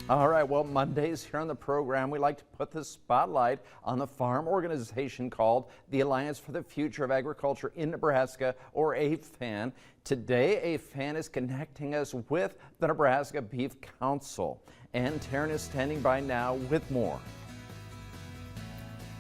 All right, well, Mondays here on the program, we like to put the spotlight on the farm organization called the Alliance for the Future of Agriculture in Nebraska, or AFAN. Today, AFAN is connecting us with the Nebraska Beef Council. And Taryn is standing by now with more.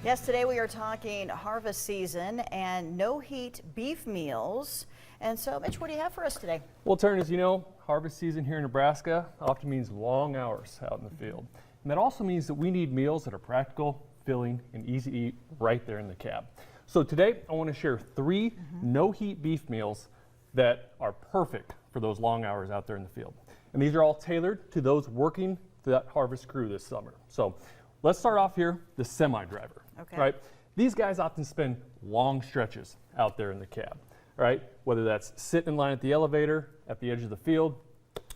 Yes, today we are talking harvest season and no-heat beef meals. And so, Mitch, what do you have for us today? Well, Taryn, as you know, harvest season here in Nebraska often means long hours out in the field. And that also means that we need meals that are practical, filling, and easy to eat right there in the cab. So today, I want to share 3 no-heat beef meals that are perfect for those long hours out there in the field. And these are all tailored to those working for that harvest crew this summer. So let's start off here, the semi-driver. Okay. Right? These guys often spend long stretches out there in the cab. Right? Whether that's sitting in line at the elevator, at the edge of the field,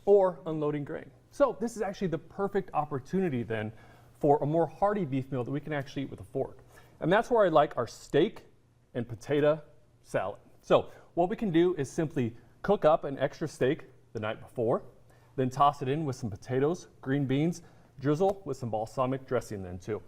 or unloading grain. So this is actually the perfect opportunity then for a more hearty beef meal that we can actually eat with a fork. And that's where I like our steak and potato salad. So what we can do is simply cook up an extra steak the night before, then toss it in with some potatoes, green beans, drizzle with some balsamic dressing then too.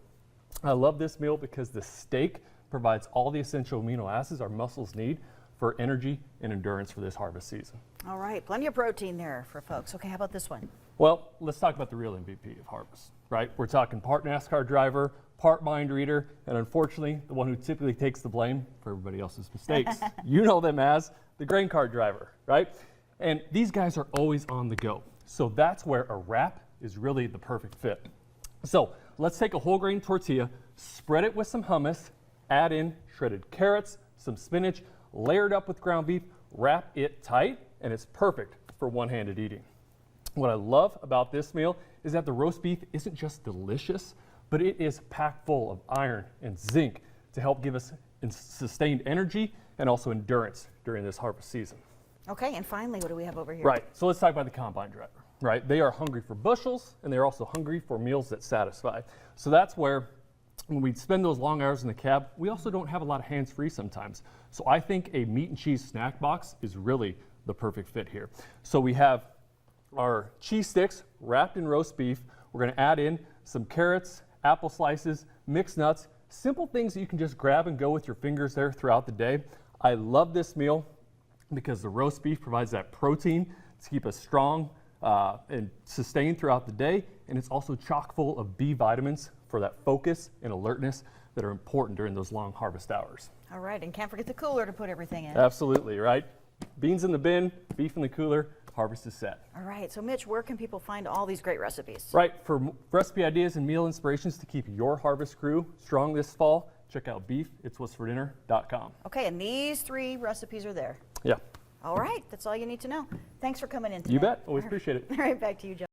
I love this meal because the steak provides all the essential amino acids our muscles need for energy and endurance for this harvest season. All right, plenty of protein there for folks. Okay, how about this one? Well, let's talk about the real MVP of harvest, right? We're talking part NASCAR driver, part mind reader, and unfortunately, the one who typically takes the blame for everybody else's mistakes. You know them as the grain cart driver, right? And these guys are always on the go. So that's where a wrap is really the perfect fit. So let's take a whole grain tortilla, spread it with some hummus, add in shredded carrots, some spinach, layer it up with ground beef, wrap it tight, and it's perfect for one-handed eating. What I love about this meal is that the roast beef isn't just delicious, but it is packed full of iron and zinc to help give us sustained energy and also endurance during this harvest season. Okay, and finally, what do we have over here? Right, so let's talk about the combine driver, right? They are hungry for bushels, and they're also hungry for meals that satisfy. So that's where when we spend those long hours in the cab, we also don't have a lot of hands-free sometimes. So I think a meat and cheese snack box is really the perfect fit here. So we have our cheese sticks wrapped in roast beef. We're going to add in some carrots, apple slices, mixed nuts, simple things that you can just grab and go with your fingers there throughout the day. I love this meal because the roast beef provides that protein to keep us strong and sustained throughout the day, and it's also chock full of B vitamins for that focus and alertness that are important during those long harvest hours. All right, and can't forget the cooler to put everything in. Absolutely, right? Beans in the bin, beef in the cooler, harvest is set. All right, so Mitch, where can people find all these great recipes? Right, for recipe ideas and meal inspirations to keep your harvest crew strong this fall, check out beefitswhat'sfordinner.com. Okay, and these 3 recipes are there. Yeah. All right, that's all you need to know. Thanks for coming in today. You bet, always appreciate it. All right, back to you, John.